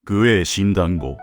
グエー診断後、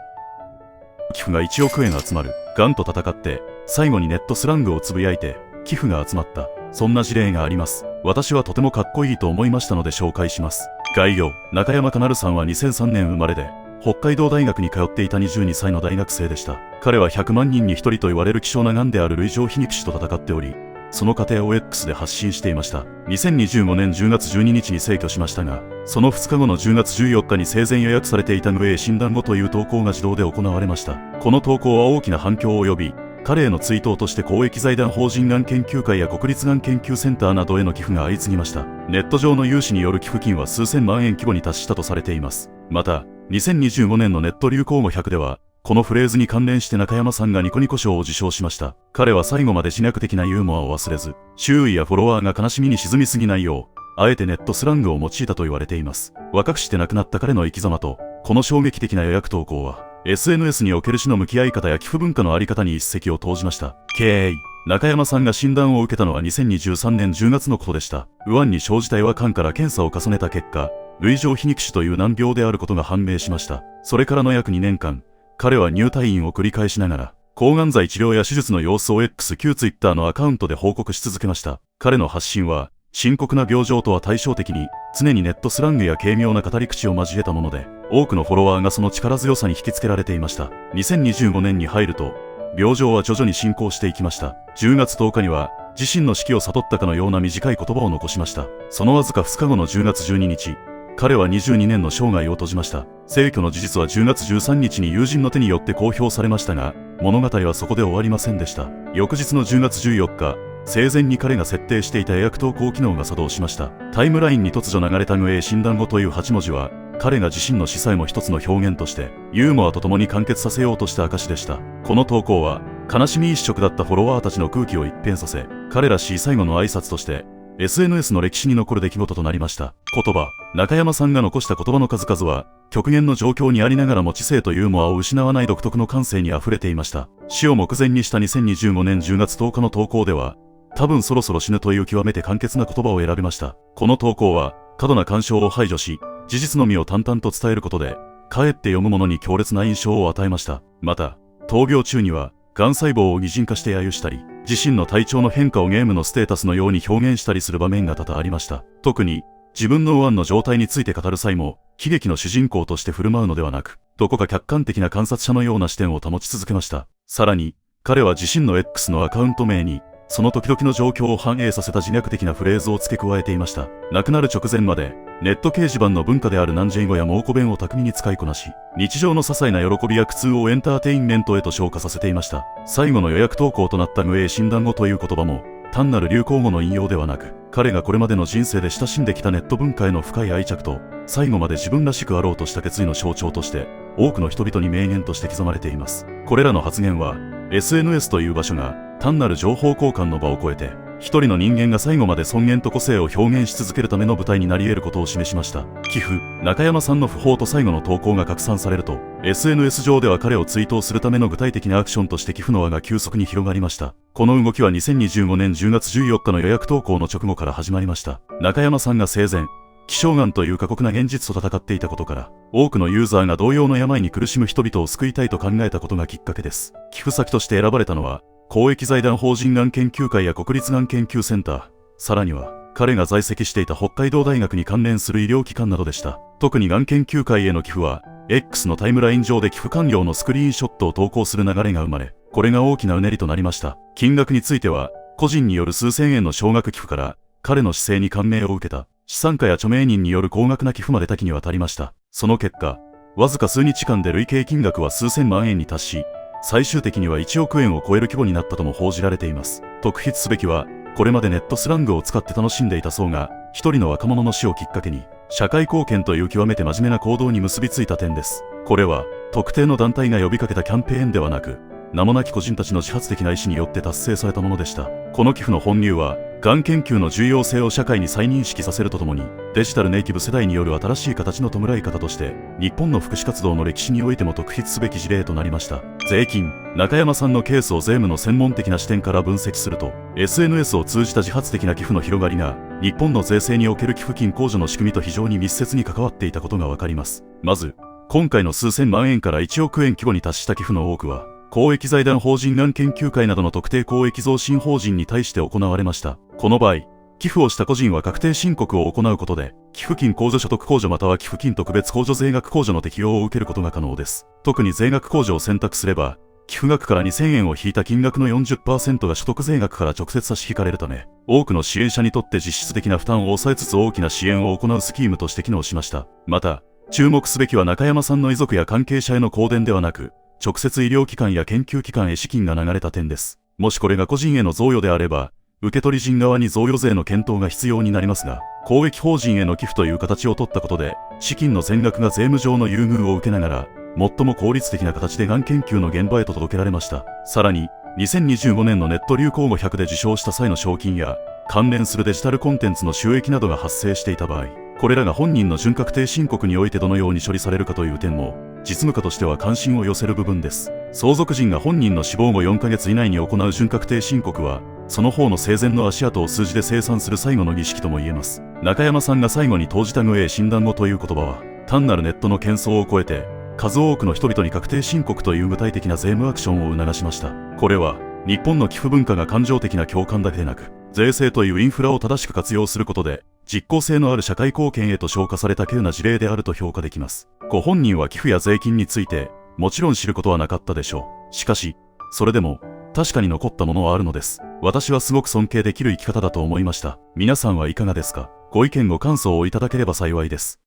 寄付が1億円集まる。がんと戦って最後にネットスラングをつぶやいて寄付が集まった。そんな事例があります。私はとてもかっこいいと思いましたので紹介します。概要。中山かなるさんは2003年生まれで北海道大学に通っていた22歳の大学生でした。彼は100万人に1人と言われる希少ながんである類上皮肉腫と戦っており、その過程を X で発信していました。2025年10月12日に逝去しましたが、その2日後の10月14日に生前予約されていたグエー診断後という投稿が自動で行われました。この投稿は大きな反響を呼び、彼への追悼として公益財団法人がん研究会や国立がん研究センターなどへの寄付が相次ぎました。ネット上の有志による寄付金は数千万円規模に達したとされています。また、2025年のネット流行語100では、このフレーズに関連して中山さんがニコニコ賞を受賞しました。彼は最後まで自虐的なユーモアを忘れず、周囲やフォロワーが悲しみに沈みすぎないよう、あえてネットスラングを用いたと言われています。若くして亡くなった彼の生き様と、この衝撃的な予約投稿は、SNS における死の向き合い方や寄付文化のあり方に一石を投じました。経緯。中山さんが診断を受けたのは2023年10月のことでした。右腕に生じた違和感から検査を重ねた結果、類上皮肉腫という難病であることが判明しました。それからの約2年間、彼は入退院を繰り返しながら、抗がん剤治療や手術の様子を 旧 Twitter のアカウントで報告し続けました。彼の発信は、深刻な病状とは対照的に、常にネットスラングや軽妙な語り口を交えたもので、多くのフォロワーがその力強さに引きつけられていました。2025年に入ると、病状は徐々に進行していきました。10月10日には、自身の死期を悟ったかのような短い言葉を残しました。そのわずか2日後の10月12日、彼は22年の生涯を閉じました。逝去の事実は10月13日に友人の手によって公表されましたが、物語はそこで終わりませんでした。翌日の10月14日、生前に彼が設定していた予約投稿機能が作動しました。タイムラインに突如流れたグエー診断後という8文字は、彼が自身の死さえも一つの表現として、ユーモアと共に完結させようとした証でした。この投稿は、悲しみ一色だったフォロワーたちの空気を一変させ、彼ら死最後の挨拶として、SNS の歴史に残る出来事となりました。言葉。中山さんが残した言葉の数々は、極限の状況にありながらも知性とユーモアを失わない独特の感性に溢れていました。死を目前にした2025年10月10日の投稿では、多分そろそろ死ぬという極めて簡潔な言葉を選びました。この投稿は、過度な干渉を排除し、事実のみを淡々と伝えることで、かえって読む者に強烈な印象を与えました。また、闘病中には、がん細胞を擬人化して揶揄したり、自身の体調の変化をゲームのステータスのように表現したりする場面が多々ありました。特に、自分の右腕の状態について語る際も、喜劇の主人公として振る舞うのではなく、どこか客観的な観察者のような視点を保ち続けました。さらに、彼は自身の X のアカウント名に、その時々の状況を反映させた自虐的なフレーズを付け加えていました。亡くなる直前まで、ネット掲示板の文化である南人語や蒙古弁を巧みに使いこなし、日常の些細な喜びや苦痛をエンターテインメントへと昇華させていました。最後の予約投稿となったグエー診断後という言葉も、単なる流行語の引用ではなく、彼がこれまでの人生で親しんできたネット文化への深い愛着と、最後まで自分らしくあろうとした決意の象徴として、多くの人々に名言として刻まれています。これらの発言は、SNS という場所が、単なる情報交換の場を超えて、一人の人間が最後まで尊厳と個性を表現し続けるための舞台になり得ることを示しました。寄付。中山さんの訃報と最後の投稿が拡散されると、SNS 上では彼を追悼するための具体的なアクションとして寄付の輪が急速に広がりました。この動きは2025年10月14日の予約投稿の直後から始まりました。中山さんが生前、希少がんという過酷な現実と戦っていたことから、多くのユーザーが同様の病に苦しむ人々を救いたいと考えたことがきっかけです。寄付先として選ばれたのは、公益財団法人がん研究会や国立がん研究センター、さらには、彼が在籍していた北海道大学に関連する医療機関などでした。特にがん研究会への寄付は、X のタイムライン上で寄付完了のスクリーンショットを投稿する流れが生まれ、これが大きなうねりとなりました。金額については、個人による数千円の少額寄付から、彼の姿勢に感銘を受けた、資産家や著名人による高額な寄付まで多岐にわたりました。その結果、わずか数日間で累計金額は数千万円に達し、最終的には1億円を超える規模になったとも報じられています。特筆すべきは、これまでネットスラングを使って楽しんでいた層が、一人の若者の死をきっかけに、社会貢献という極めて真面目な行動に結びついた点です。これは、特定の団体が呼びかけたキャンペーンではなく、名もなき個人たちの自発的な意思によって達成されたものでした。この寄付の本流は、がん研究の重要性を社会に再認識させるとともに、デジタルネイティブ世代による新しい形の弔い方として、日本の福祉活動の歴史においても特筆すべき事例となりました。税金。中山さんのケースを税務の専門的な視点から分析すると、SNS を通じた自発的な寄付の広がりが、日本の税制における寄付金控除の仕組みと非常に密接に関わっていたことがわかります。まず、今回の数千万円から1億円規模に達した寄付の多くは、公益財団法人がん研究会などの特定公益増進法人に対して行われました。この場合、寄付をした個人は確定申告を行うことで、寄付金控除所得控除または寄付金特別控除税額控除の適用を受けることが可能です。特に税額控除を選択すれば、寄付額から2000円を引いた金額の 40% が所得税額から直接差し引かれるため、多くの支援者にとって実質的な負担を抑えつつ大きな支援を行うスキームとして機能しました。また、注目すべきは中山さんの遺族や関係者への香典ではなく、直接医療機関や研究機関へ資金が流れた点です。もしこれが個人への贈与であれば、受取人側に贈与税の検討が必要になりますが、公益法人への寄付という形を取ったことで、資金の全額が税務上の優遇を受けながら、最も効率的な形でがん研究の現場へと届けられました。さらに、2025年のネット流行語100で受賞した際の賞金や、関連するデジタルコンテンツの収益などが発生していた場合、これらが本人の準確定申告においてどのように処理されるかという点も、実務家としては関心を寄せる部分です。相続人が本人の死亡後4ヶ月以内に行う準確定申告は、その方の生前の足跡を数字で清算する最後の儀式とも言えます。中山さんが最後に投じた具 A 診断後という言葉は、単なるネットの喧騒を超えて、数多くの人々に確定申告という具体的な税務アクションを促しました。これは、日本の寄付文化が感情的な共感だけでなく、税制というインフラを正しく活用することで、実効性のある社会貢献へと昇華された稀有な事例であると評価できます。ご本人は寄付や税金について、もちろん知ることはなかったでしょう。しかし、それでも、確かに残ったものはあるのです。私はすごく尊敬できる生き方だと思いました。皆さんはいかがですか？ご意見ご感想をいただければ幸いです。